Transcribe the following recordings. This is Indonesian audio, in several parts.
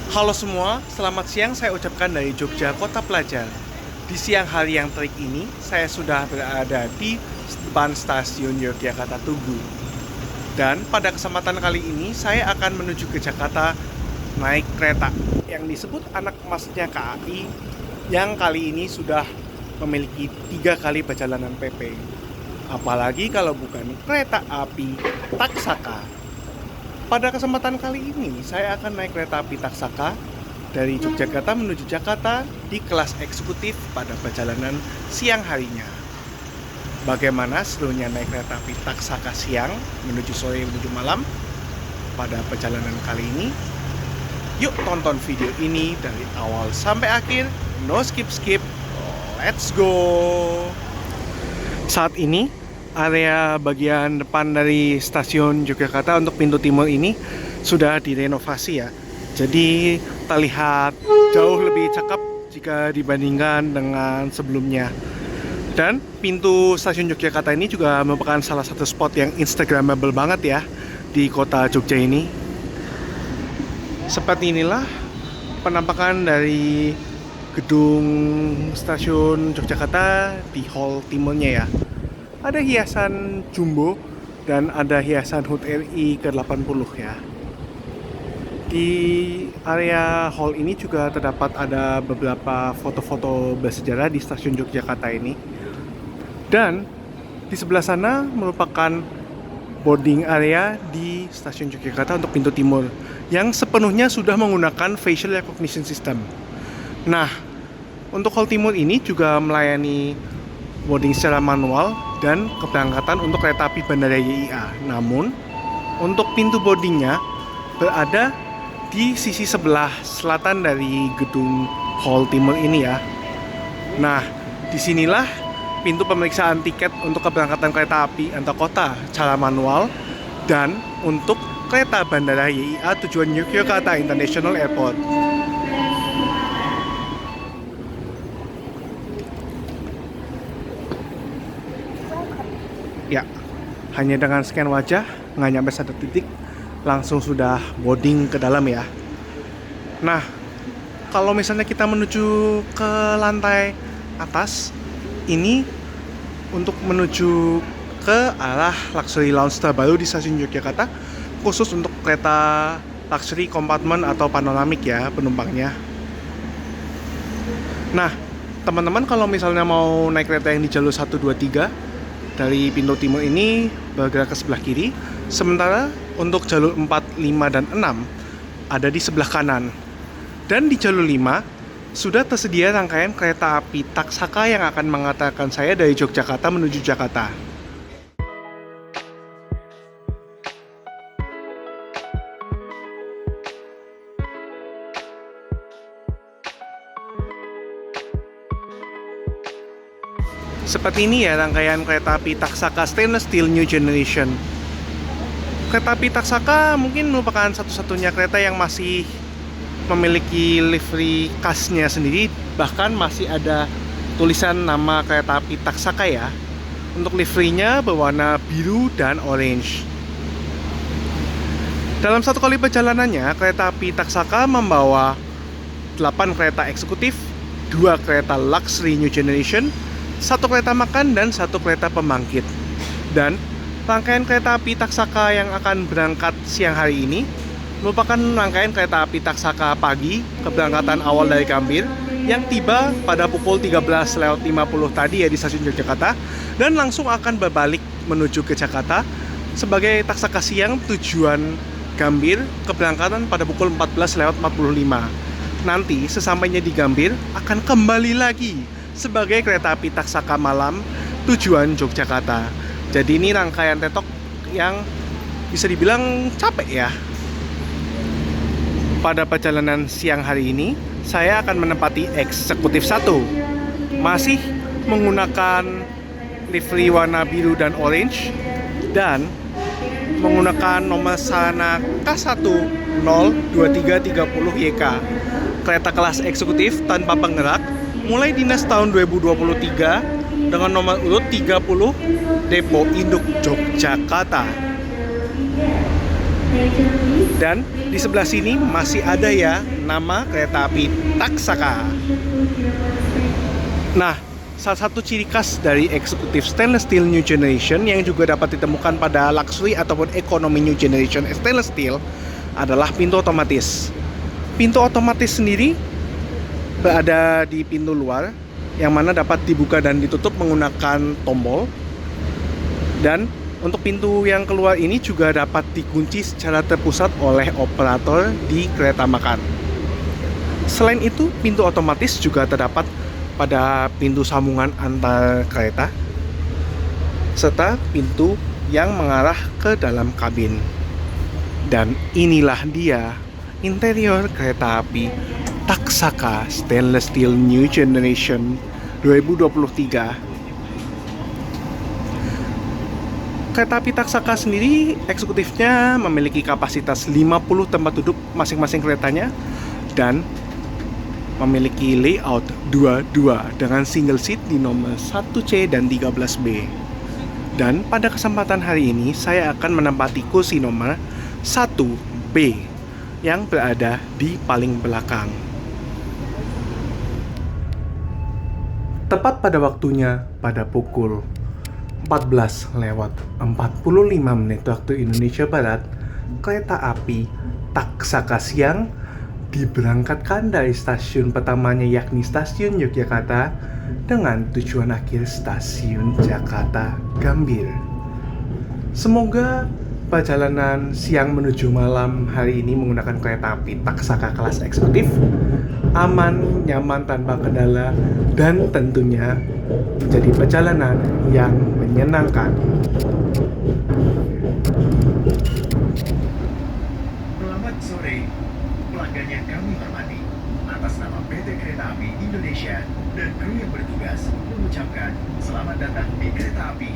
Halo semua, selamat siang saya ucapkan dari Jogja Kota Pelajar. Di siang hari yang terik ini, saya sudah berada di depan stasiun Yogyakarta Tugu. Dan pada kesempatan kali ini, saya akan menuju ke Jakarta naik kereta yang disebut anak emasnya KAI, yang kali ini sudah memiliki 3 kali perjalanan PP. Apalagi kalau bukan kereta api Taksaka. Pada kesempatan kali ini, saya akan naik kereta api Taksaka dari Yogyakarta menuju Jakarta di kelas eksekutif pada perjalanan siang harinya. Bagaimana serunya naik kereta api Taksaka siang menuju sore menuju malam pada perjalanan kali ini? Yuk tonton video ini dari awal sampai akhir, no skip-skip, let's go! Saat ini area bagian depan dari stasiun Yogyakarta untuk pintu timur ini sudah direnovasi ya. Jadi terlihat jauh lebih cakep jika dibandingkan dengan sebelumnya. Dan pintu stasiun Yogyakarta ini juga merupakan salah satu spot yang instagramable banget ya di kota Jogja ini. Seperti inilah penampakan dari gedung stasiun Yogyakarta di hall timurnya ya. Ada hiasan jumbo dan ada hiasan HUT RI ke-80 ya. Di area hall ini juga terdapat ada beberapa foto-foto bersejarah di stasiun Yogyakarta ini. Dan di sebelah sana merupakan boarding area di stasiun Yogyakarta untuk pintu timur yang sepenuhnya sudah menggunakan facial recognition system. Nah, untuk hall timur ini juga melayani boarding secara manual dan keberangkatan untuk kereta api Bandara YIA. Namun, untuk pintu boardingnya berada di sisi sebelah selatan dari gedung hall timur ini ya. Nah, disinilah pintu pemeriksaan tiket untuk keberangkatan kereta api antar kota secara manual dan untuk kereta Bandara YIA tujuan Yogyakarta International Airport. Ya, hanya dengan scan wajah, nggak nyampe 1 titik, langsung sudah boarding ke dalam ya. Nah, kalau misalnya kita menuju ke lantai atas, ini untuk menuju ke arah luxury lounge terbaru di stasiun Yogyakarta, khusus untuk kereta luxury compartment atau panoramik ya penumpangnya. Nah, teman-teman kalau misalnya mau naik kereta yang di jalur 1, 2, 3 dari pintu timur ini bergerak ke sebelah kiri, sementara untuk jalur 4, 5, dan 6 ada di sebelah kanan. Dan di jalur 5 sudah tersedia rangkaian kereta api Taksaka yang akan mengantarkan saya dari Yogyakarta menuju Jakarta. Seperti ini ya rangkaian kereta api Taksaka Stainless Steel New Generation. Kereta api Taksaka mungkin merupakan satu-satunya kereta yang masih memiliki livery khasnya sendiri. Bahkan masih ada tulisan nama kereta api Taksaka ya. Untuk liverynya berwarna biru dan orange. Dalam satu kali perjalanannya, kereta api Taksaka membawa 8 kereta eksekutif, 2 kereta luxury New Generation, 1 kereta makan dan 1 kereta pembangkit. Dan rangkaian kereta api Taksaka yang akan berangkat siang hari ini merupakan rangkaian kereta api Taksaka pagi keberangkatan awal dari Gambir yang tiba pada pukul 13.50 tadi ya di stasiun Yogyakarta dan langsung akan berbalik menuju ke Jakarta sebagai Taksaka siang tujuan Gambir keberangkatan pada pukul 14.45. Nanti sesampainya di Gambir akan kembali lagi sebagai kereta api Taksaka malam tujuan Yogyakarta. Jadi ini rangkaian tetok yang bisa dibilang capek ya. Pada perjalanan siang hari ini, saya akan menempati eksekutif 1. Masih menggunakan livery warna biru dan orange dan menggunakan nomor sana K102330YK. Kereta kelas eksekutif tanpa penggerak mulai dinas tahun 2023 dengan nomor urut 30 Depo Induk Yogyakarta. Dan di sebelah sini masih ada ya nama kereta api Taksaka. Nah, salah satu ciri khas dari eksekutif stainless steel new generation yang juga dapat ditemukan pada luxury ataupun ekonomi new generation stainless steel adalah pintu otomatis. Pintu otomatis sendiri berada di pintu luar yang mana dapat dibuka dan ditutup menggunakan tombol. Dan untuk pintu yang keluar ini juga dapat dikunci secara terpusat oleh operator di kereta makan. Selain itu, pintu otomatis juga terdapat pada pintu sambungan antar kereta serta pintu yang mengarah ke dalam kabin. Dan inilah dia interior kereta api Taksaka Stainless Steel New Generation 2023. Kereta api Taksaka sendiri eksekutifnya memiliki kapasitas 50 tempat duduk masing-masing keretanya dan memiliki layout 22 dengan single seat di nomor 1C dan 13B. Dan pada kesempatan hari ini saya akan menempati kursi nomor 1B yang berada di paling belakang. Tepat pada waktunya pada pukul 14:45 waktu Indonesia Barat, kereta api Taksaka Siang diberangkatkan dari stasiun pertamanya yakni stasiun Yogyakarta dengan tujuan akhir stasiun Jakarta Gambir. Semoga perjalanan siang menuju malam hari ini menggunakan kereta api Taksaka kelas eksekutif aman, nyaman, tanpa kendala, dan tentunya menjadi perjalanan yang menyenangkan. Selamat sore, pelanggan yang kami hormati. Atas nama PT Kereta Api Indonesia dan kru yang bertugas mengucapkan selamat datang di kereta api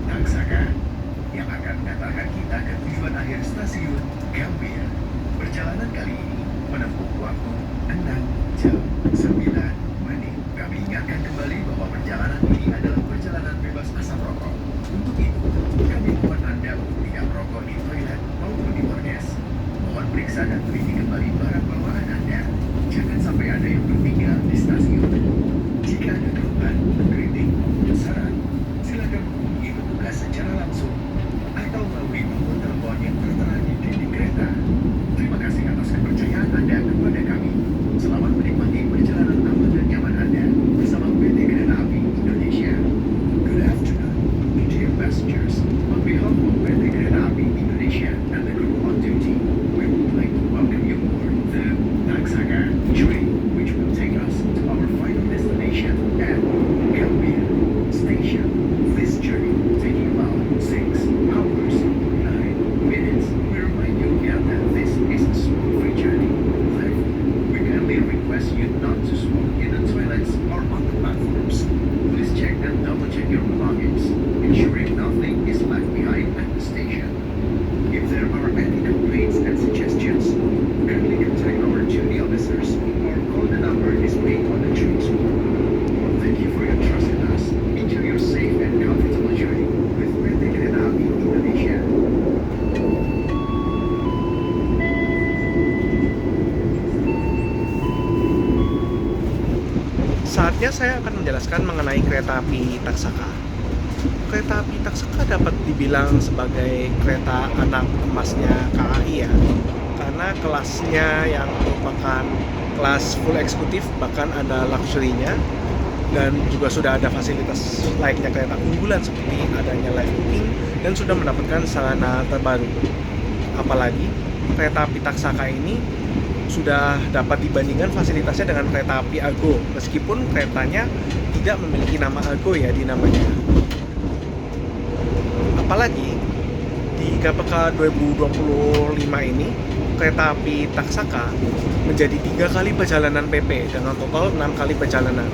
Taksaka yang akan mengantarkan kita ke tujuan akhir stasiun Gambir. Perjalanan kali ini menempuh waktu 6 jam 9 menit. Kami ingatkan kembali bahwa perjalanan ini adalah perjalanan bebas asap rokok. Untuk itu, kami mohon Anda untuk tidak merokok di toilet maupun di bordes. Mohon periksa dan teliti kembali barang bawaan Anda. Jangan sampai ada yang tertinggal di stasiun. Jika ada keluhan, kritik, saran, silakan hubungi petugas secara langsung atau melalui nomor telepon yang tertera di dinding kereta. Terima kasih atas kepercayaan Anda kepada kami. Selamat menikmati perjalanan aman dan nyaman Anda bersama PT Kereta Api Indonesia. Good afternoon, dear passengers. On behalf of PT Kereta Api Indonesia and the crew on duty, we would like to welcome you aboard the Taksaka train, which will take us to our final destination at Gambir Station. This journey will take about 6 hours, 9 minutes. We remind you again that this is a smoke-free journey. Therefore, we kindly request you not to smoke in the toilets or on the platforms. Please check and double-check your belongings, ensuring nothing is left behind at the station. If there are any complaints and suggestions, kindly contact our duty officers or call the number displayed on the train screen. Thank you for your trust in us. Enjoy your safe and comfortable journey with PT Kereta Api Indonesia. Saatnya saya akan menjelaskan mengenai kereta api Taksaka. Kereta api Taksaka dapat dibilang sebagai kereta anak emasnya KAI ya, karena kelasnya yang merupakan kelas full eksekutif, bahkan ada luxury-nya, dan juga sudah ada fasilitas layaknya kereta unggulan seperti adanya live booking dan sudah mendapatkan sarana terbaru. Apalagi kereta api Taksaka ini sudah dapat dibandingkan fasilitasnya dengan kereta api Argo, meskipun keretanya tidak memiliki nama Argo ya di namanya. Apalagi di KPK 2025 ini kereta api Taksaka menjadi 3 kali perjalanan PP dengan total 6 kali perjalanan.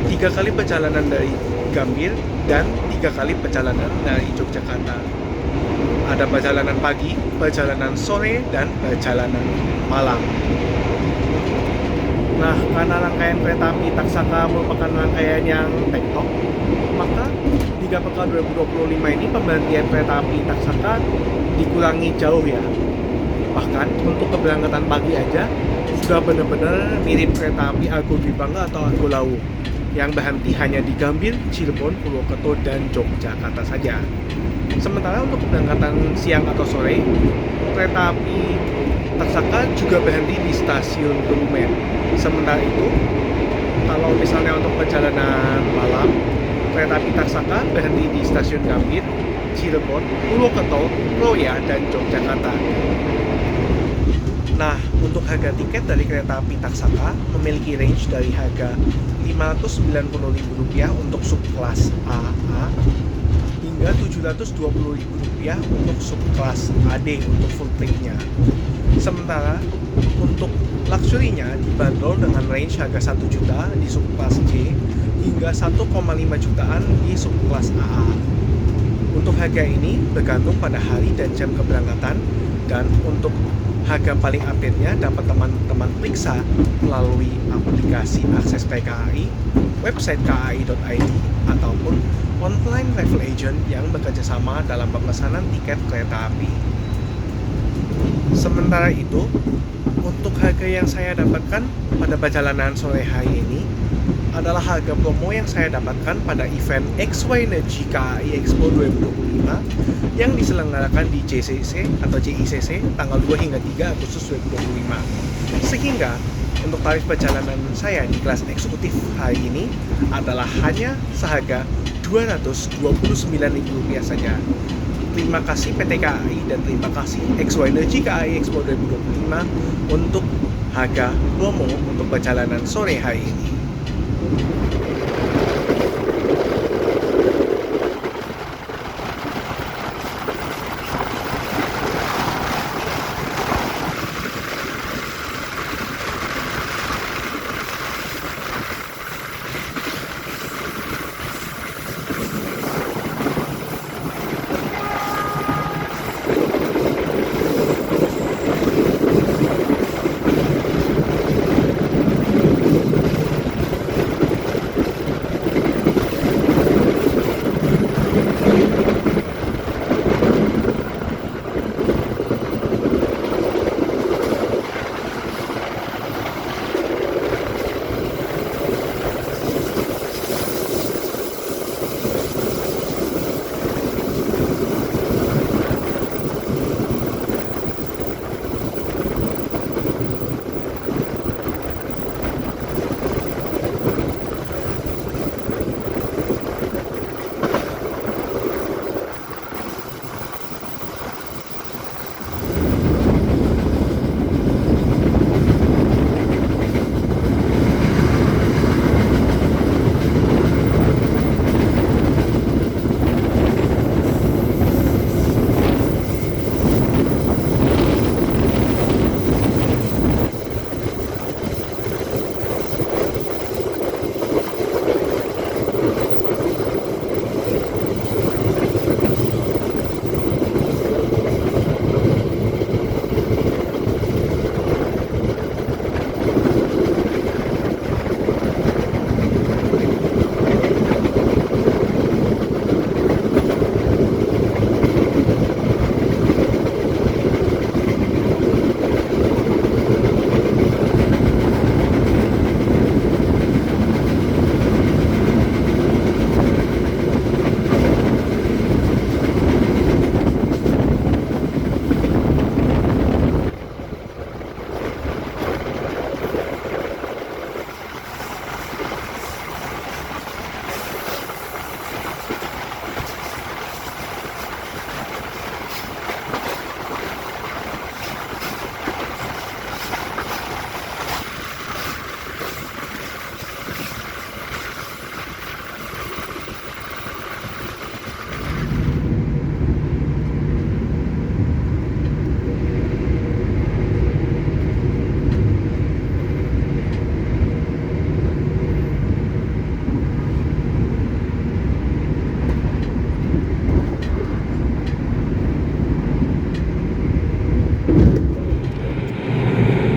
3 kali perjalanan dari Gambir dan 3 kali perjalanan dari Yogyakarta. Ada perjalanan pagi, perjalanan sore, dan perjalanan malam. Nah, karena rangkaian kereta api Taksaka merupakan rangkaian yang tektok, maka di KPK 2025 ini pemberhentian kereta api Taksaka dikurangi jauh ya. Bahkan untuk keberangkatan pagi aja sudah benar-benar mirip kereta api Argo Dwi Bangga atau Argo Lawu yang berhenti hanya di Gambir, Cirebon, Purwokerto, dan Yogyakarta saja. Sementara untuk keberangkatan siang atau sore, kereta api Taksaka juga berhenti di stasiun Kebumen. Sementara itu, kalau misalnya untuk perjalanan malam, kereta api Taksaka berhenti di stasiun Gambir, Cirebon, Purwokerto, Kroya, dan Yogyakarta. Nah, untuk harga tiket dari kereta api Taksaka memiliki range dari harga Rp590.000 untuk subkelas AA hingga Rp720.000 untuk subkelas AD untuk full trip-nya. Sementara untuk luxury-nya dibanderol dengan range harga 1 juta di subkelas C hingga 1,5 jutaan di subkelas AA. Untuk harga ini bergantung pada hari dan jam keberangkatan, dan untuk harga paling update-nya dapat teman-teman periksa melalui aplikasi Akses PKAI, website kai.id, ataupun online travel agent yang bekerja sama dalam pemesanan tiket kereta api. Sementara itu, untuk harga yang saya dapatkan pada perjalanan sore hari ini adalah harga promo yang saya dapatkan pada event XY Energy KAI Expo 2025 yang diselenggarakan di JCC atau JICC tanggal 2 hingga 3 Agustus 2025. Sehingga untuk tarif perjalanan saya di kelas eksekutif hari ini adalah hanya seharga Rp229.000 saja. Terima kasih PT KAI dan terima kasih XY Energy KAI Expo 2025 untuk harga promo untuk perjalanan sore hari ini.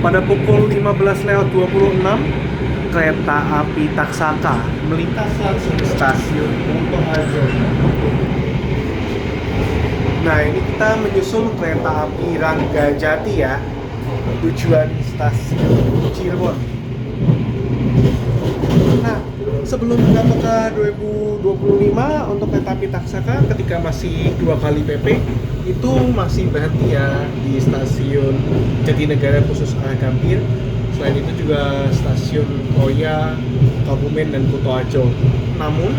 Pada pukul 15.26, kereta api Taksaka melintas langsung stasiun Kunto Harjo. Nah, ini kita menyusul kereta api Ranggajati ya, tujuan stasiun Cirebon. Nah, sebelum berangkat ke 2025 untuk kereta api Taksaka ketika masih 2 kali PP itu masih berhenti ya di stasiun Jatinegara khusus arah Gambir. Selain itu juga stasiun Toya, Kebumen dan Kutoarjo. Namun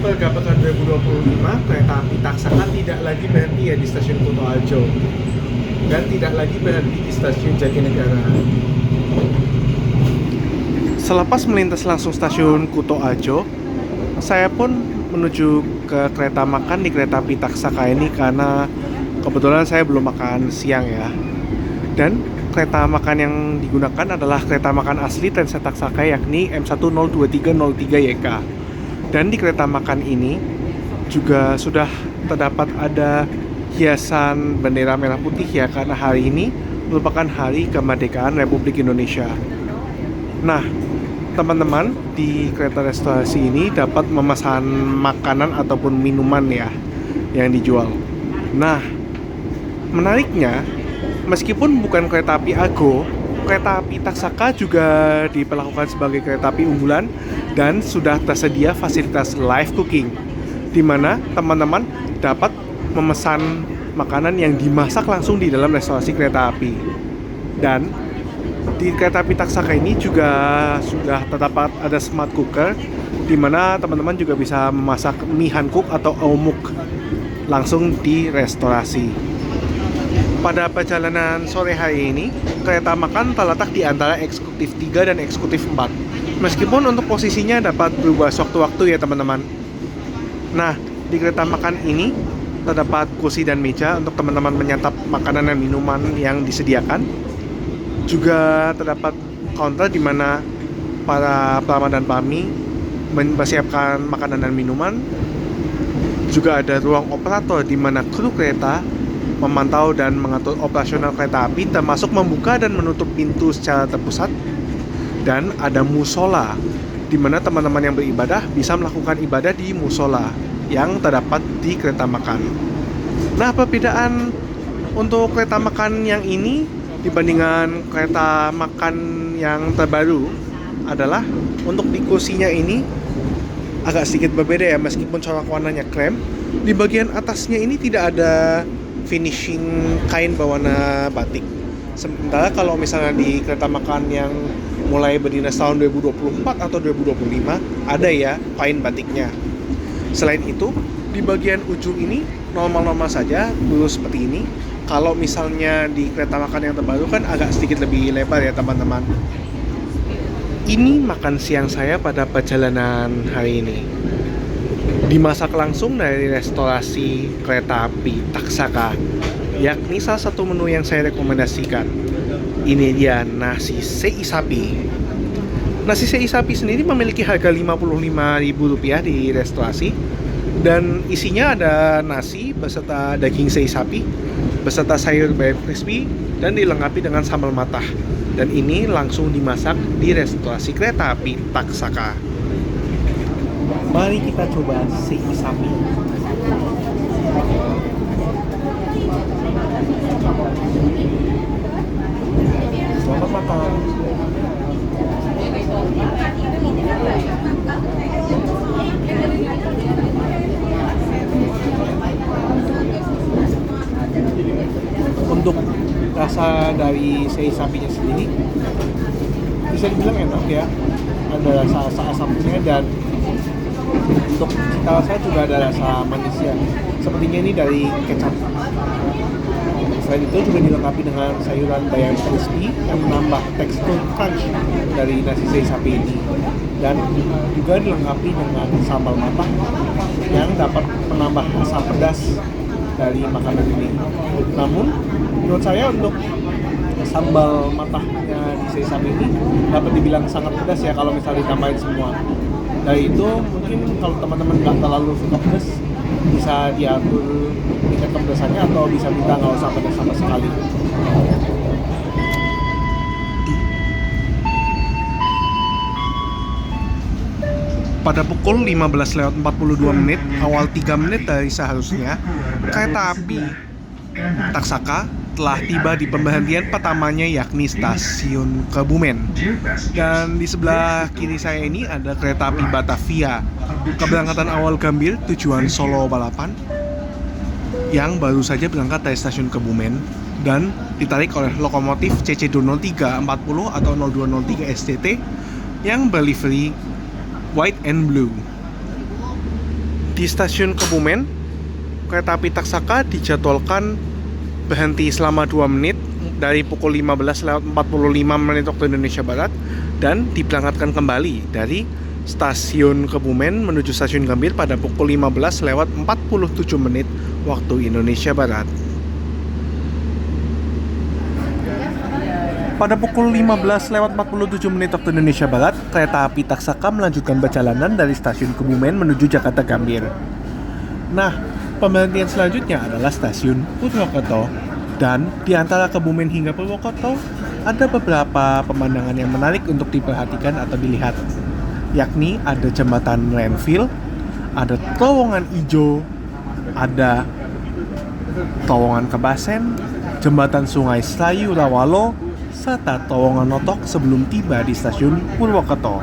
pada pekan 2025 kereta api Taksaka tidak lagi berhenti ya di stasiun Kutoarjo dan tidak lagi berhenti di stasiun Jatinegara. Selepas melintas langsung stasiun Kutoarjo, saya pun menuju ke kereta makan di kereta api Taksaka ini karena kebetulan saya belum makan siang ya. Dan kereta makan yang digunakan adalah kereta makan asli Trans Taksaka yakni M102303YK. Dan di kereta makan ini juga sudah terdapat ada hiasan bendera merah putih ya, karena hari ini merupakan hari kemerdekaan Republik Indonesia. Nah, teman-teman di kereta restorasi ini dapat memesan makanan ataupun minuman ya yang dijual. Nah, menariknya meskipun bukan kereta api Argo, kereta api Taksaka juga diperlakukan sebagai kereta api unggulan dan sudah tersedia fasilitas live cooking, di mana teman-teman dapat memesan makanan yang dimasak langsung di dalam restorasi kereta api. Dan di kereta api Taksaka ini juga sudah terdapat ada smart cooker, di mana teman-teman juga bisa memasak mie hankook atau aumuk langsung di restorasi. Pada perjalanan sore hari ini, kereta makan terletak di antara eksekutif 3 dan eksekutif 4. Meskipun untuk posisinya dapat berubah sewaktu-waktu ya teman-teman. Nah, di kereta makan ini terdapat kursi dan meja untuk teman-teman menyantap makanan dan minuman yang disediakan. Juga terdapat counter di mana para pelama dan pami mempersiapkan makanan dan minuman. Juga ada ruang operator di mana kru kereta memantau dan mengatur operasional kereta api, termasuk membuka dan menutup pintu secara terpusat. Dan ada musola di mana teman-teman yang beribadah bisa melakukan ibadah di musola yang terdapat di kereta makan. Nah, perbedaan untuk kereta makan yang ini dibandingkan kereta makan yang terbaru adalah untuk di kursinya ini agak sedikit berbeda ya, meskipun corak warnanya krem. Di bagian atasnya ini tidak ada finishing kain berwarna batik. Sementara kalau misalnya di kereta makan yang mulai berdinas tahun 2024 atau 2025 ada ya kain batiknya. Selain itu, di bagian ujung ini normal-normal saja, lurus seperti ini. Kalau misalnya di kereta makan yang terbaru kan agak sedikit lebih lebar ya teman-teman. Ini makan siang saya pada perjalanan hari ini. Dimasak langsung dari restorasi kereta api Taksaka, yakni salah satu menu yang saya rekomendasikan. Ini dia nasi sei sapi. Nasi sei sapi sendiri memiliki harga Rp55.000 di restorasi. Dan isinya ada nasi beserta daging sei sapi, beserta sayur bayam crispy, dan dilengkapi dengan sambal matah. Dan ini langsung dimasak di restorasi kereta api Taksaka. Mari kita coba sei sapi. Selamat makan. Untuk rasa dari sei sapinya sendiri bisa dibilang enak ya, ada rasa asam-asamnya, dan untuk cita rasa juga ada rasa manisnya, sepertinya ini dari kecap. Selain itu juga dilengkapi dengan sayuran bayam crispy yang menambah tekstur crunch dari nasi sei sapi ini, dan juga dilengkapi dengan sambal matah yang dapat menambah rasa pedas dari makanan ini. Namun menurut saya untuk sambal matahnya di sei sapi ini dapat dibilang sangat pedas ya kalau misalnya ditambahin semua. Dari itu mungkin kalau teman-teman nggak terlalu suka pedas, bisa diatur tingkat kepedasannya atau bisa minta nggak usah pedas sama sekali. Pada pukul 15:42 awal 3 menit dari seharusnya, kereta api Taksaka telah tiba di pemberhentian pertamanya yakni stasiun Kebumen. Dan di sebelah kiri saya ini ada kereta api Batavia keberangkatan awal Gambir tujuan Solo Balapan yang baru saja berangkat dari stasiun Kebumen dan ditarik oleh lokomotif CC20340 atau 0203 STT yang berlivery white and blue. Di stasiun Kebumen, kereta api Taksaka dijadwalkan berhenti selama 2 menit dari pukul 15:45 waktu Indonesia Barat dan diberangkatkan kembali dari stasiun Kebumen menuju stasiun Gambir pada pukul 15:47 waktu Indonesia Barat. Pada pukul 15:47 waktu Indonesia Barat, kereta api Taksaka melanjutkan perjalanan dari stasiun Kebumen menuju Jakarta Gambir. Nah, pemberhentian selanjutnya adalah stasiun Purwokerto, dan di antara Kebumen hingga Purwokerto ada beberapa pemandangan yang menarik untuk diperhatikan atau dilihat, yakni ada jembatan landfill, ada terowongan ijo, ada terowongan Kebasen, jembatan Sungai Selayu Rawalo, serta terowongan Notok sebelum tiba di stasiun Purwokerto.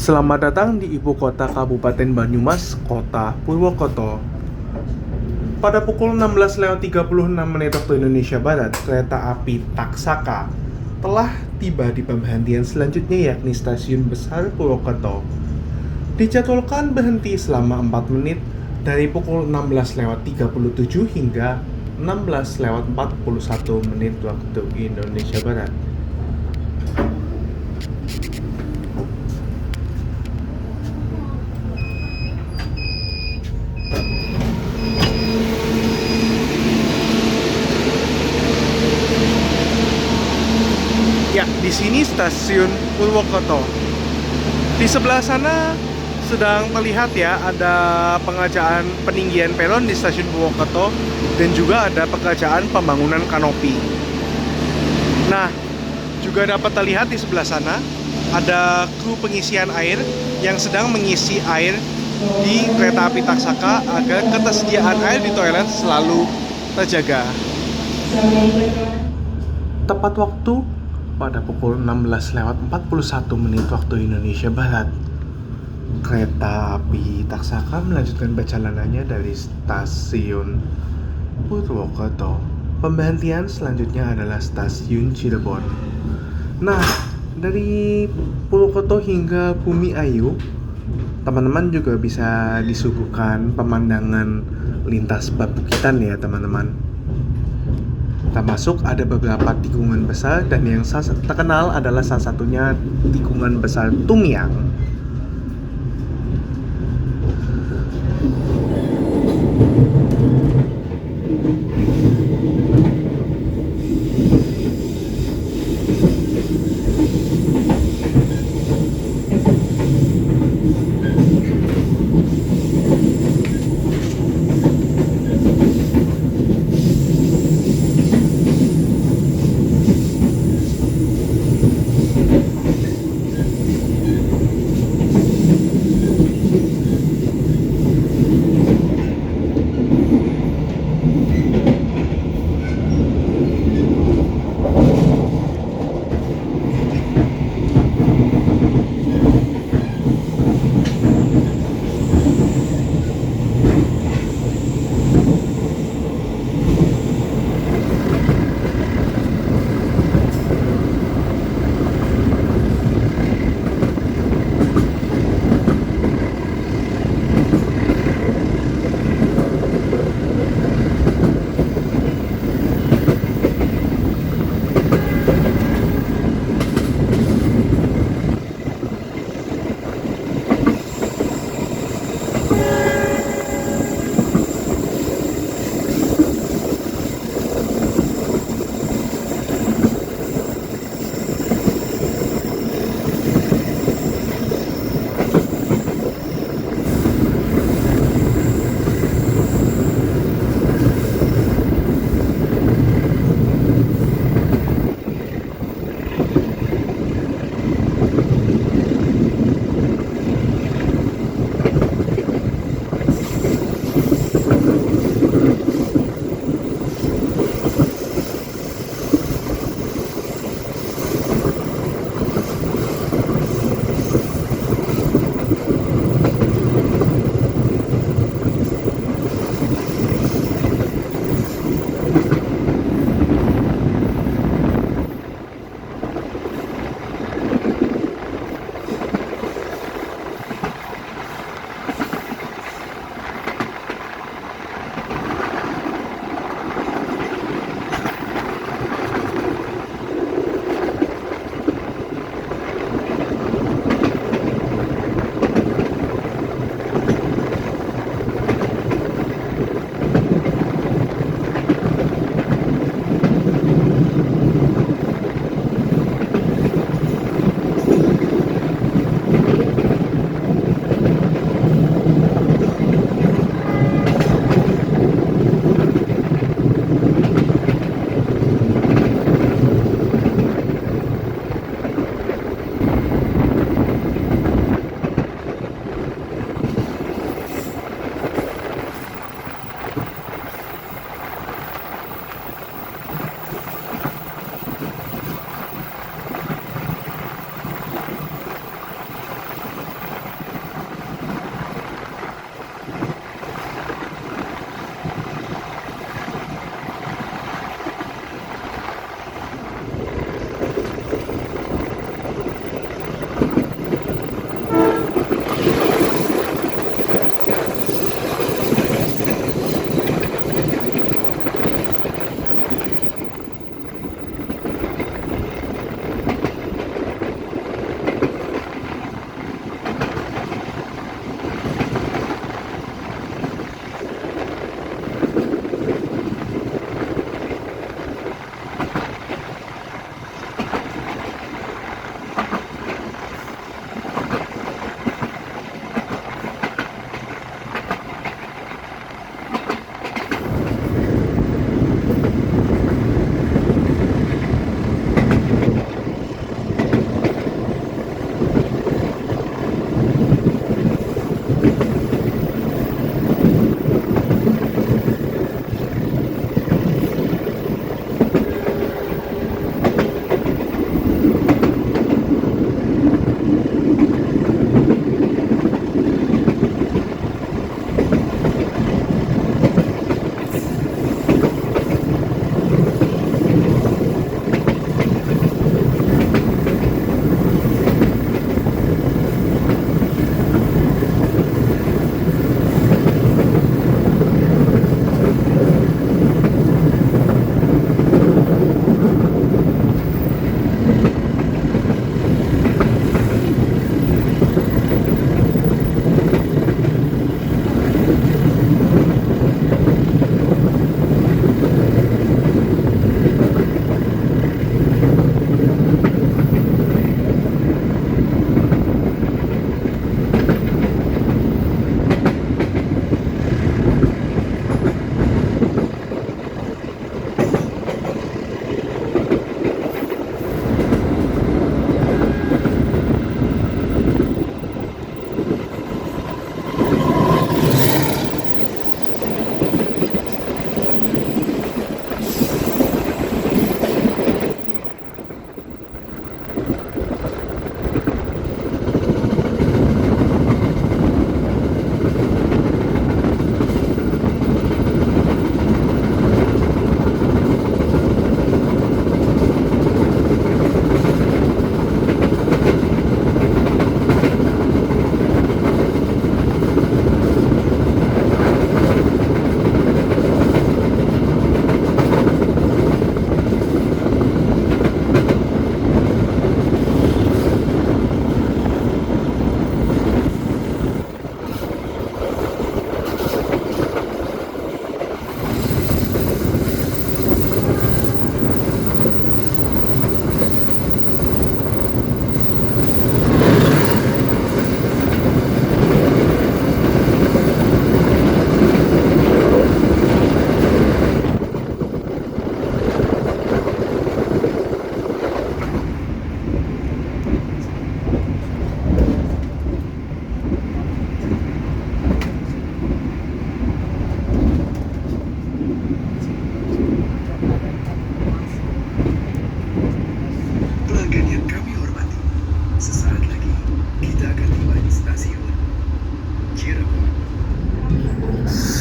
Selamat datang di ibu kota Kabupaten Banyumas, Kota Purwokerto. Pada pukul 16.36 waktu Indonesia Barat, kereta api Taksaka telah tiba di pemberhentian selanjutnya, yakni Stasiun Besar Purwokerto. Dijadwalkan berhenti selama 4 menit dari pukul 16.37 hingga 16.41 waktu Indonesia Barat. Ya, di sini stasiun Purwokerto. Di sebelah sana sedang terlihat ya, ada pengerjaan peninggian peron di stasiun Purwokerto dan juga ada pekerjaan pembangunan kanopi. Nah, juga dapat terlihat di sebelah sana ada kru pengisian air yang sedang mengisi air di kereta api Taksaka agar ketersediaan air di toilet selalu terjaga. Tepat waktu pada pukul 16.41 waktu Indonesia Barat, kereta api Taksaka melanjutkan perjalanannya dari stasiun Purwokerto. Pemberhentian selanjutnya adalah stasiun Cirebon. Nah, dari Purwokerto hingga Bumi Ayu, teman-teman juga bisa disuguhkan pemandangan lintas perbukitan ya teman-teman. Termasuk ada beberapa tikungan besar, dan yang terkenal adalah salah satunya tikungan besar Tumyang.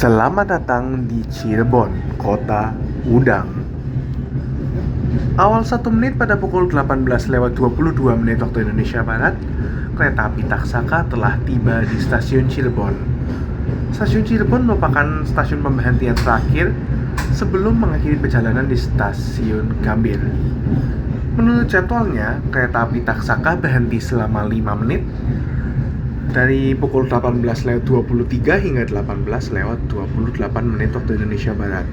Selamat datang di Cirebon, kota udang. Awal 1 menit pada pukul 18:22 waktu Indonesia Barat, kereta api Taksaka telah tiba di stasiun Cirebon. Stasiun Cirebon merupakan stasiun pemberhentian terakhir sebelum mengakhiri perjalanan di stasiun Gambir. Menurut jadwalnya, kereta api Taksaka berhenti selama 5 menit dari pukul 18:23 hingga 18:28 waktu Indonesia Barat.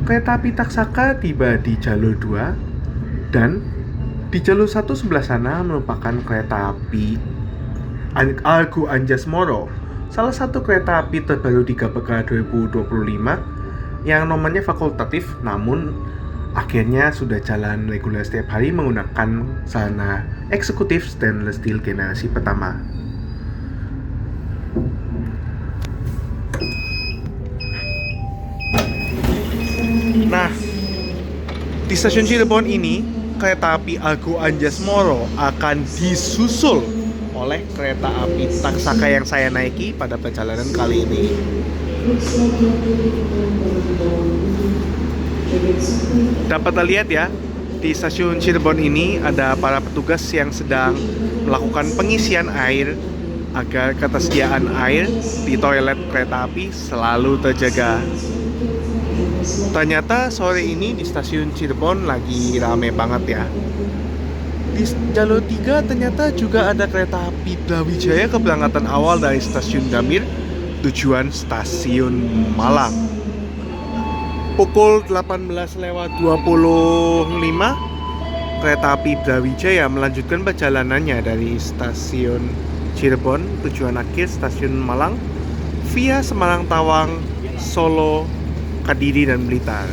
Kereta api Taksaka tiba di jalur 2 dan di jalur 1 sebelah sana merupakan kereta api Argo Anjas Moro, salah satu kereta api terbaru di GBK 2025 yang nomornya fakultatif namun akhirnya sudah jalan reguler setiap hari menggunakan sarana eksekutif stainless steel generasi pertama. Nah, di stasiun Cirebon ini, kereta api Argo Anjas Moro akan disusul oleh kereta api Taksaka yang saya naiki pada perjalanan kali ini. Dapat lihat ya, di stasiun Cirebon ini ada para petugas yang sedang melakukan pengisian air agar ketersediaan air di toilet kereta api selalu terjaga. Ternyata sore ini di stasiun Cirebon lagi rame banget ya. Di jalur 3 ternyata juga ada kereta api Brawijaya keberangkatan awal dari stasiun Gambir tujuan stasiun Malang. Pukul 18:25 kereta api Brawijaya melanjutkan perjalanannya dari stasiun Cirebon tujuan akhir stasiun Malang via Semarang Tawang, Solo, Kediri dan Blitar.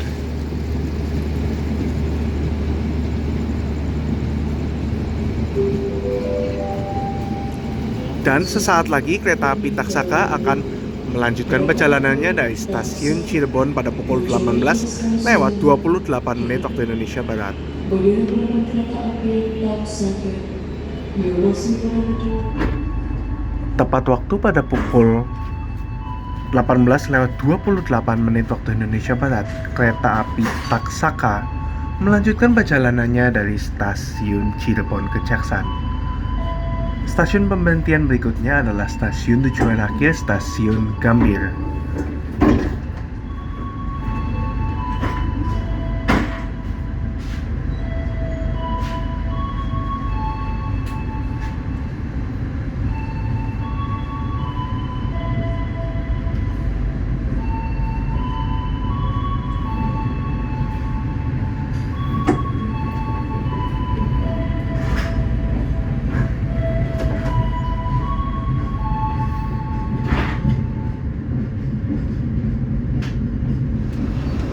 Dan sesaat lagi kereta api Taksaka akan melanjutkan perjalanannya dari stasiun Cirebon pada pukul 18:28 waktu Indonesia Barat. Tepat waktu pada pukul 18:28 waktu Indonesia Barat, kereta api Taksaka melanjutkan perjalanannya dari stasiun Cirebon ke Jaksan. Stasiun pemberhentian berikutnya adalah stasiun tujuan akhir stasiun Gambir.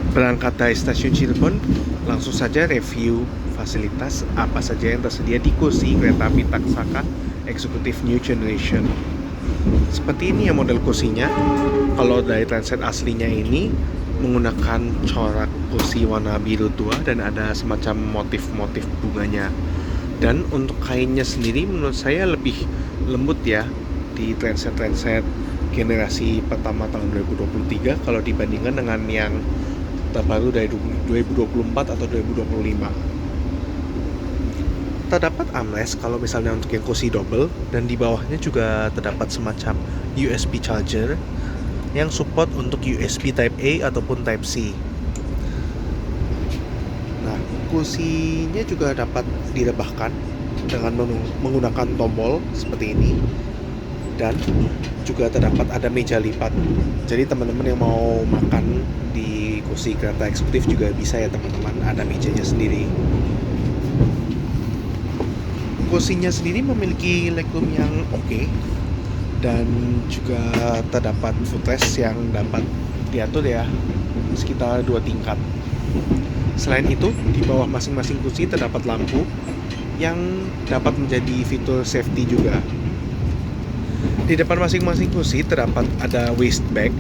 Berangkat dari stasiun Cirebon, langsung saja review fasilitas apa saja yang tersedia di kursi kereta api Taksaka Executive New Generation. Seperti ini ya model kursinya. Kalau dari transit aslinya ini menggunakan corak kursi warna biru tua dan ada semacam motif-motif bunganya. Dan untuk kainnya sendiri menurut saya lebih lembut ya di transit-transit generasi pertama tahun 2023 kalau dibandingkan dengan yang terbaru dari 2024 atau 2025. Terdapat armrest kalau misalnya untuk yang kursi double dan di bawahnya juga terdapat semacam USB charger yang support untuk USB Type A ataupun Type C. Nah, kursinya juga dapat direbahkan dengan menggunakan tombol seperti ini dan juga terdapat ada meja lipat. Jadi teman-teman yang mau makan di kursi kereta eksekutif juga bisa ya teman-teman, ada mejanya sendiri. Kursinya sendiri memiliki legroom yang oke dan juga terdapat footrest yang dapat diatur ya sekitar 2 tingkat. Selain itu, di bawah masing-masing kursi terdapat lampu yang dapat menjadi fitur safety juga. Di depan masing-masing kursi terdapat ada waste bag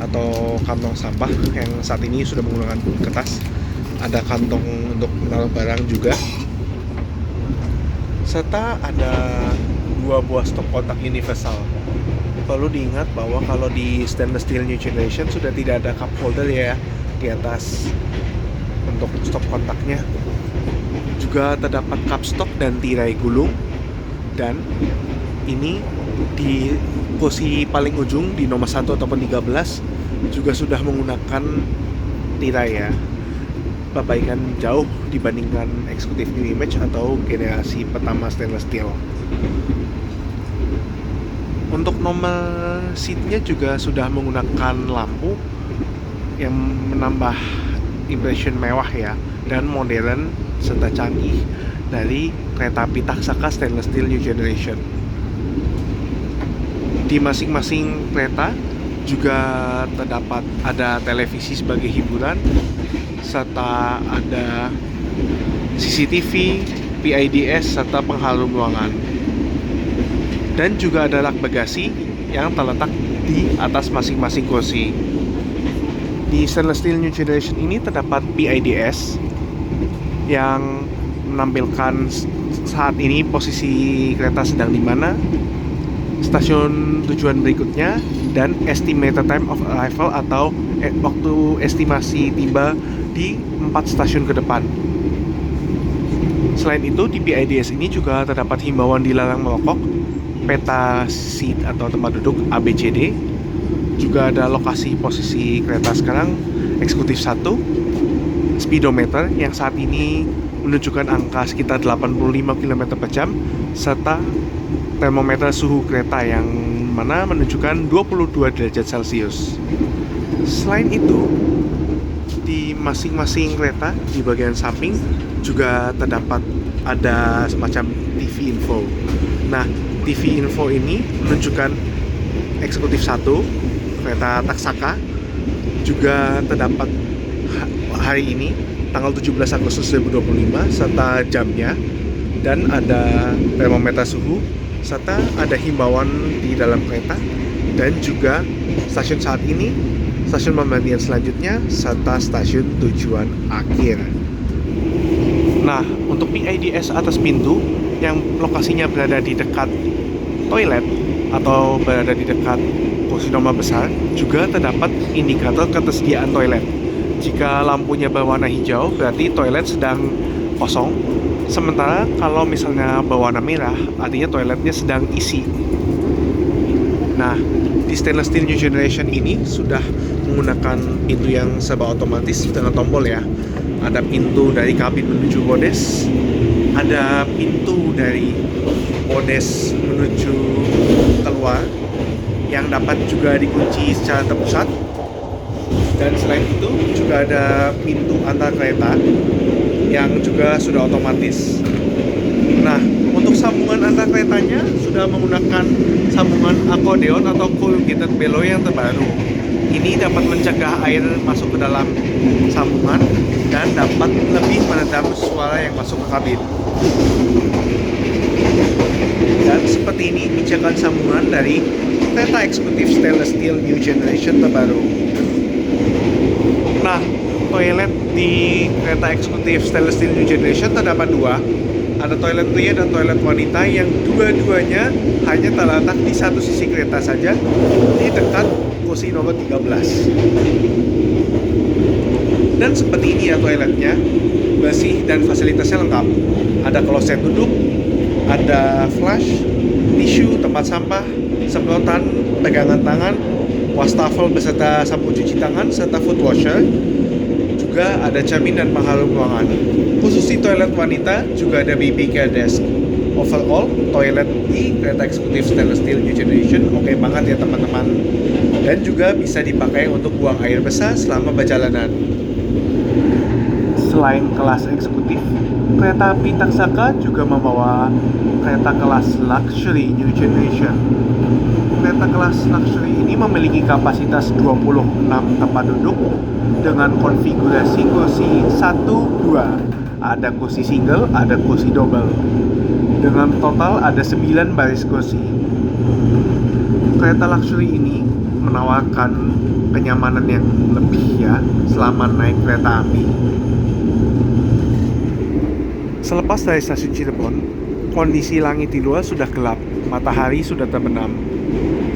atau kantong sampah yang saat ini sudah menggunakan kertas. Ada kantong untuk menaruh barang juga. Serta ada 2 buah stop kontak universal. Perlu diingat bahwa kalau di stainless steel new generation sudah tidak ada cup holder ya di atas untuk stop kontaknya. Juga terdapat cup stop dan tirai gulung, dan ini di posisi paling ujung di nomor 1 ataupun 13 juga sudah menggunakan tirai ya. Perbaikan jauh dibandingkan Executive New Image atau generasi pertama stainless steel. Untuk nomor seatnya juga sudah menggunakan lampu yang menambah impression mewah ya, dan modern serta canggih dari kereta api Taksaka stainless steel new generation. Di masing-masing kereta juga terdapat ada televisi sebagai hiburan, serta ada CCTV, PIDS, serta pengharum ruangan. Dan juga ada rak bagasi yang terletak di atas masing-masing kursi. Di stainless steel new generation ini terdapat PIDS yang menampilkan saat ini posisi kereta sedang di mana, stasiun tujuan berikutnya, dan estimated time of arrival atau waktu estimasi tiba di 4 stasiun ke depan. Selain itu, di PIDS ini juga terdapat himbauan dilarang merokok, peta seat atau tempat duduk ABCD, juga ada lokasi posisi kereta sekarang, eksekutif 1, speedometer yang saat ini menunjukkan angka sekitar 85 km per jam, serta termometer suhu kereta yang mana menunjukkan 22 derajat Celcius. Selain itu, di masing-masing kereta di bagian samping juga terdapat ada semacam TV info. Nah, TV info ini menunjukkan eksekutif 1 kereta Taksaka juga terdapat hari ini tanggal 17 Agustus 2025 serta jamnya, dan ada termometer suhu serta ada himbauan di dalam kereta, dan juga stasiun saat ini, stasiun pemberhentian selanjutnya, serta stasiun tujuan akhir. Nah, untuk PIDS atas pintu yang lokasinya berada di dekat toilet atau berada di dekat kursi nomor besar juga terdapat indikator ketersediaan toilet. Jika lampunya berwarna hijau berarti toilet sedang kosong, sementara kalau misalnya berwarna merah artinya toiletnya sedang isi. Nah, di stainless steel new generation ini sudah menggunakan pintu yang serba otomatis dengan tombol ya. Ada pintu dari kabin menuju bodes, ada pintu dari bodes menuju keluar yang dapat juga dikunci secara terpusat, dan selain itu juga ada pintu antar kereta yang juga sudah otomatis. Nah, untuk sambungan antar keretanya sudah menggunakan sambungan akordeon atau corrugated bellow yang terbaru. Ini dapat mencegah air masuk ke dalam sambungan dan dapat lebih meredam suara yang masuk ke kabin. Dan seperti ini pijakan sambungan dari kereta eksekutif stainless steel new generation terbaru. Nah, toilet di kereta eksekutif stainless steel new generation terdapat dua. Ada toilet pria dan toilet wanita yang dua-duanya hanya terletak di satu sisi kereta saja, di dekat kursi nomor 13. Dan seperti ini ya toiletnya, bersih dan fasilitasnya lengkap. Ada kloset duduk, ada flush, tisu, tempat sampah, semprotan, pegangan tangan, wastafel beserta sabun cuci tangan, serta foot washer. Juga ada cermin dan pengharum ruangan. Khusus di toilet wanita juga ada baby care desk. Overall, toilet di kereta eksekutif stainless steel new generation oke banget ya teman-teman. Dan juga bisa dipakai untuk buang air besar selama perjalanan. Selain kelas eksekutif, kereta api Taksaka juga membawa kereta kelas luxury new generation. Kereta kelas luxury ini memiliki kapasitas 26 tempat duduk dengan konfigurasi kursi 1-2. Ada kursi single, ada kursi double. Dengan total ada 9 baris kursi. Kereta luxury ini menawarkan kenyamanan yang lebih ya selama naik kereta api. Selepas dari stasiun Cirebon, kondisi langit di luar sudah gelap, matahari sudah terbenam.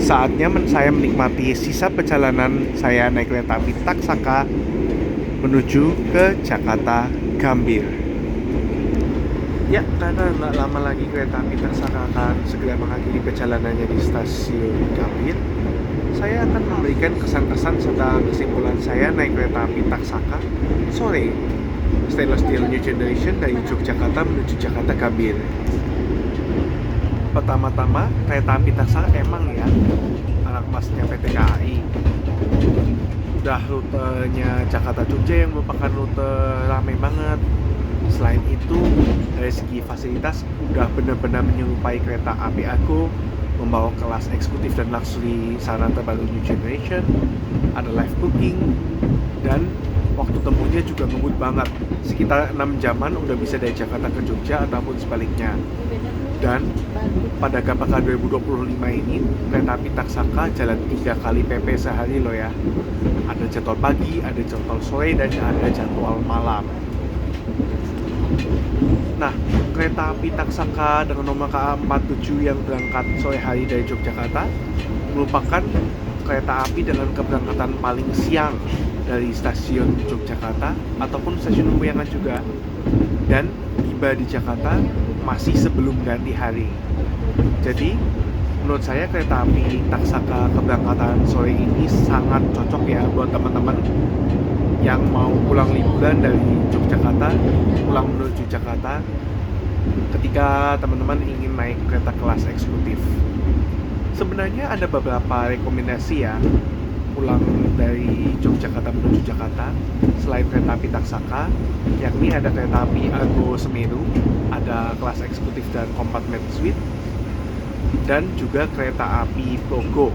Saatnya saya menikmati sisa perjalanan saya naik kereta api Taksaka menuju ke Jakarta Gambir. Ya, karena nggak lama lagi kereta api Taksaka akan segera mengakhiri perjalanannya di stasiun Gambir, saya akan memberikan kesan-kesan serta kesimpulan saya naik kereta api Taksaka sore stainless steel new generation dari Yogyakarta menuju Jakarta Gambir. Pertama-tama, kereta api Taksaka emang ya anak emasnya PT KAI. Udah rutenya Jakarta Jogja yang merupakan rute rame banget. Selain itu, dari segi fasilitas udah benar-benar menyerupai kereta api Argo, membawa kelas eksekutif dan luxury sarana terbaru new generation, ada live cooking, dan waktu tempuhnya juga ngebut banget. Sekitar 6 jaman udah bisa dari Jakarta ke Jogja ataupun sebaliknya. Dan pada KPK 2025 ini, kereta api Taksaka jalan 3 kali PP sehari loh ya. Ada jadwal pagi, ada jadwal sore, dan ada jadwal malam. Nah, kereta api Taksaka dengan nomor KA47 yang berangkat sore hari dari Yogyakarta merupakan kereta api dengan keberangkatan paling siang dari stasiun Yogyakarta ataupun stasiun Lempuyangan juga, dan tiba di Jakarta masih sebelum ganti hari. Jadi menurut saya kereta api Taksaka keberangkatan sore ini sangat cocok ya buat teman-teman yang mau pulang liburan dari Yogyakarta, pulang menuju Jakarta ketika teman-teman ingin naik kereta kelas eksekutif. Sebenarnya ada beberapa rekomendasi ya pulang dari Yogyakarta menuju Jakarta selain kereta api Taksaka, yakni ada kereta api Argo Semeru, ada kelas eksekutif dan kompartemen suite, dan juga kereta api Progo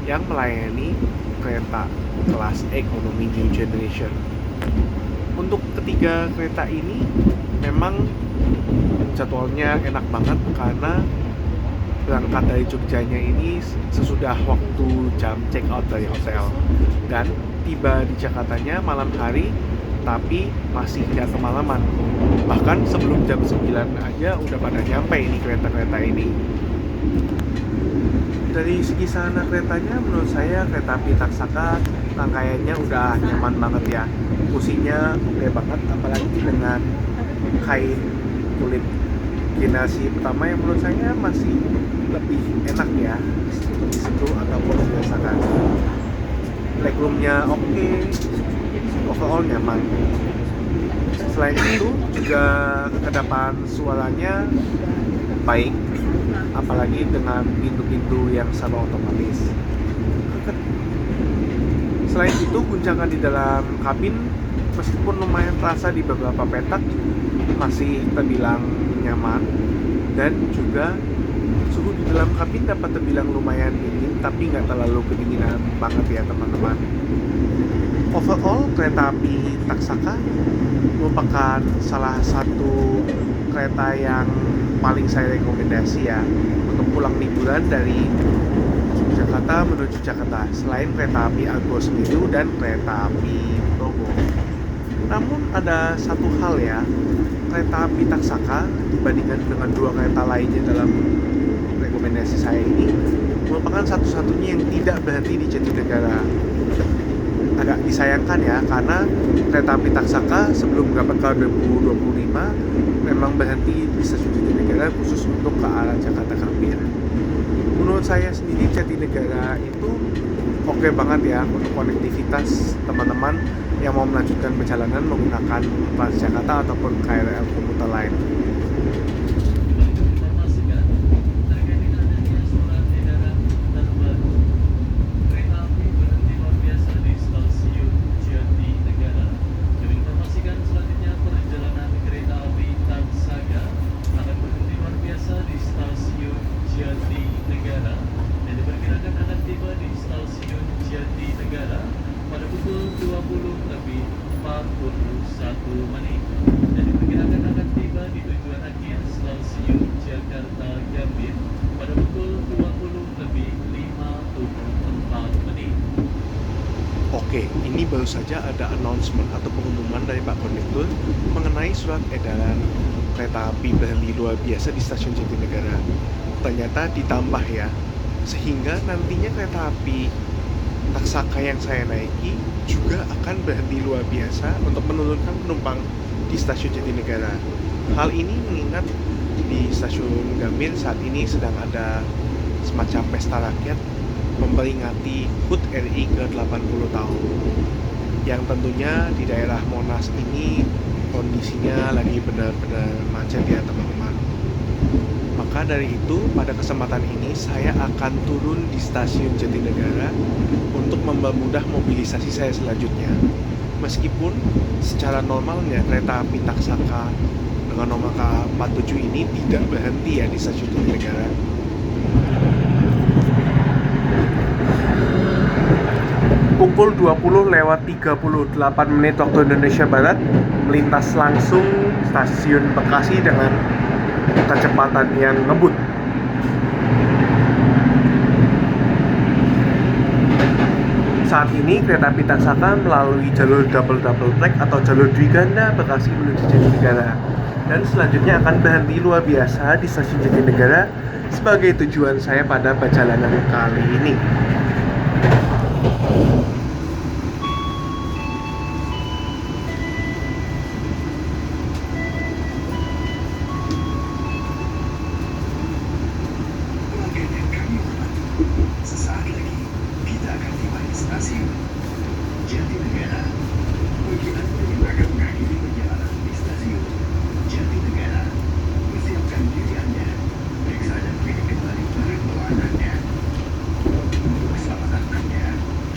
yang melayani kereta kelas ekonomi new generation. Untuk ketiga kereta ini memang jadwalnya enak banget karena berangkat dari Jogjanya ini sesudah waktu jam check out dari hotel, dan tiba di Jakartanya malam hari tapi masih nggak kemalaman. Bahkan sebelum jam 9 aja udah pada nyampe ini kereta-kereta ini. Dari segi sarana keretanya menurut saya kereta api Taksaka rangkaiannya udah nyaman banget ya. Kursinya oke banget, apalagi dengan kain kulit generasi pertama yang menurut saya masih lebih enak ya untuk disentuh ataupun dirasakan. Legroomnya oke, overall nyaman. Selain itu juga kekedapan suaranya baik, apalagi dengan pintu-pintu yang serba otomatis. Selain itu, guncangan di dalam kabin meskipun lumayan terasa di beberapa petak masih terbilang nyaman, dan juga suhu di dalam kabin dapat terbilang lumayan dingin tapi nggak terlalu kedinginan banget ya teman-teman. Overall, kereta api Taksaka merupakan salah satu kereta yang paling saya rekomendasi ya untuk pulang liburan dari Jakarta menuju Jakarta, selain kereta api Argo Semeru dan kereta api Progo. Namun ada satu hal ya, kereta api Taksaka dibandingkan dengan dua kereta lainnya dalam rekomendasi saya ini merupakan satu-satunya yang tidak berhenti di Jatinegara. Agak disayangkan ya, karena kereta api Taksaka sebelum KPK 2025 memang berhenti di stasiun Jatinegara khusus untuk ke arah Jakarta Gambir. Menurut saya sendiri Jatinegara itu oke banget ya untuk konektivitas teman-teman yang mau melanjutkan perjalanan menggunakan Transjakarta ataupun KRL komuter lain. Oke, ini baru saja ada announcement atau pengumuman dari Pak Kondektur mengenai surat edaran kereta api berhenti luar biasa di stasiun Jatinegara. Ternyata ditambah ya, Sehingga nantinya kereta api Taksaka yang saya naiki juga akan berhenti luar biasa untuk menurunkan penumpang di stasiun Jatinegara. Hal ini mengingat di stasiun Gambir saat ini sedang ada semacam pesta rakyat memperingati HUT RI ke-80 tahun. Yang tentunya di daerah Monas ini kondisinya lagi benar-benar macet ya teman-teman. Maka dari itu pada kesempatan ini saya akan turun di stasiun Jatinegara untuk mempermudah mobilisasi saya selanjutnya. Meskipun secara normalnya kereta api Taksaka dengan nomor K47 ini tidak berhenti ya di stasiun Jatinegara. Pukul 20:38 waktu Indonesia Barat melintas langsung stasiun Bekasi dengan kecepatan yang ngebut. Saat ini kereta api Taksaka melalui jalur double track atau jalur Dwiganda Bekasi menuju Jatinegara dan selanjutnya akan berhenti luar biasa di stasiun Jatinegara sebagai tujuan saya pada perjalanan kali ini. Sesaat lagi, kita akan tiba di stasiun Jatinegara. Bagi Anda yang akan mengakhiri perjalanan di stasiun Jatinegara, persiapkan diri Anda, periksa dan pilih kembali barang bawaan Anda. Untuk keselamatan Anda,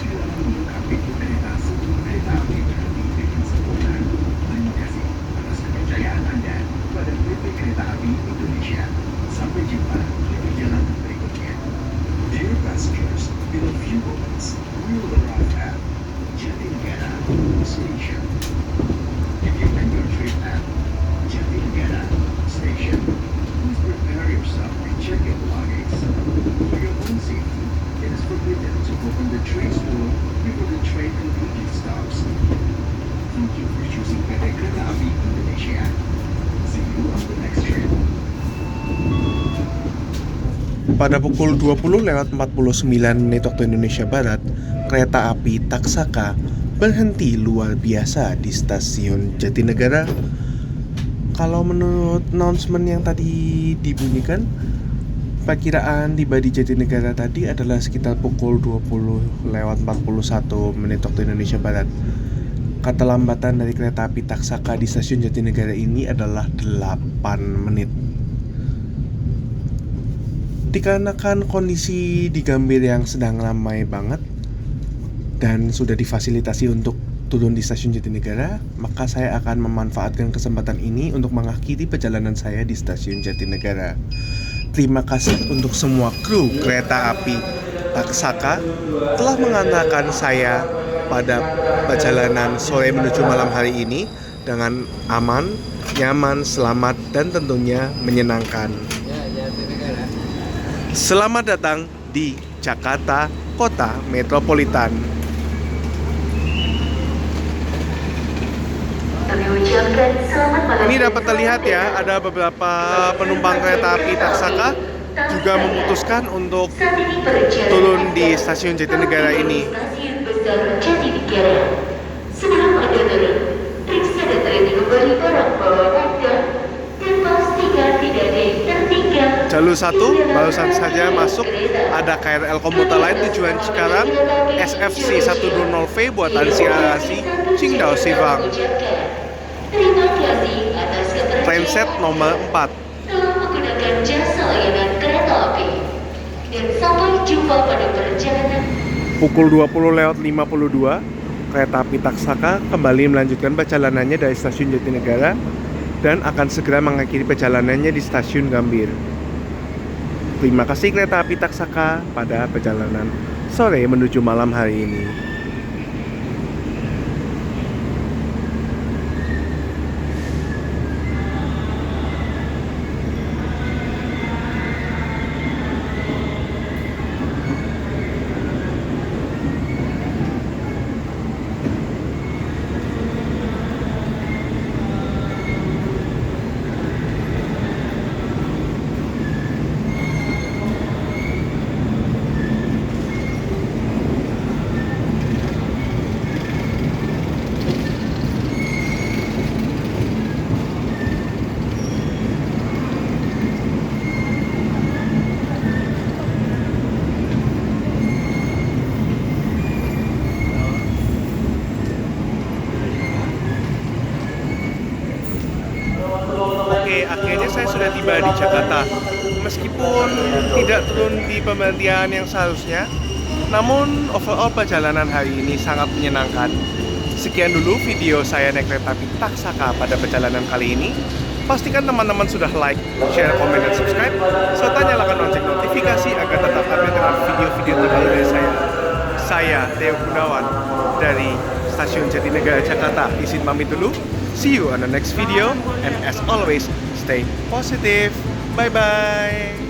dalam membuka pintu kereta sebelum kereta api berhenti dengan sempurna. Terima kasih atas kepercayaan Anda pada PT Kereta Api Indonesia. Sampai jumpa di perjalanan berikutnya. Dear passengers, in a few moments, we will arrive at Jatinegara Station. If you end your trip at Jatinegara Station, please prepare yourself and check your luggage. For your own safety, it is forbidden to open the train's door before the train completely stops. Thank you for choosing PT Kereta Api Indonesia. See you on the next train. Pada pukul 20:49 waktu Indonesia Barat, kereta api Taksaka berhenti luar biasa di stasiun Jatinegara. Kalau menurut announcement yang tadi dibunyikan, perkiraan tiba di Jatinegara tadi adalah sekitar pukul 20:41 waktu Indonesia Barat. Keterlambatan dari kereta api Taksaka di stasiun Jatinegara ini adalah 8 menit. Dikarenakan kondisi di Gambir yang sedang ramai banget dan sudah difasilitasi untuk turun di stasiun Jatinegara, maka saya akan memanfaatkan kesempatan ini untuk mengakhiri perjalanan saya di stasiun Jatinegara. Terima kasih untuk semua kru kereta api Taksaka telah mengantarkan saya pada perjalanan sore menuju malam hari ini dengan aman, nyaman, selamat, dan tentunya menyenangkan. Selamat datang di Jakarta, Kota Metropolitan. Ini dapat terlihat ya, ada beberapa penumpang kereta api Taksaka juga memutuskan untuk turun di stasiun Jatinegara ini. Sebelum Anda turun, periksa dan teliti kembali barang bawaan Anda dan pastikan tidak ada yang tertinggal. Jalur 1 barusan saja masuk, ada KRL komuter lain tujuan Cikarang, SFC 120V buatan CRRC, Qingdao Sivang. Terima kasih atas kepercayaan Trainset nomor 4. telah menggunakan jasa layanan kereta api. Dan sampai jumpa pada perjalanan. Pukul 20:52, kereta api Taksaka kembali melanjutkan perjalanannya dari stasiun Jatinegara dan akan segera mengakhiri perjalanannya di stasiun Gambir. Terima kasih kereta api Taksaka pada perjalanan sore menuju malam hari ini. akhirnya saya sudah tiba di Jakarta. Meskipun tidak turun di pemberhentian yang seharusnya, namun overall perjalanan hari ini sangat menyenangkan. Sekian dulu video saya naik kereta api Taksaka pada perjalanan kali ini. Pastikan teman-teman sudah like, share, komen, dan subscribe, serta nyalakan lonceng notifikasi agar tetap update dengan video-video terbaru dari saya. Saya Theo Gunawan dari Stasiun Jatinegara Jakarta. Izin pamit dulu. See you on the next video, and as always, stay positive. Bye-bye.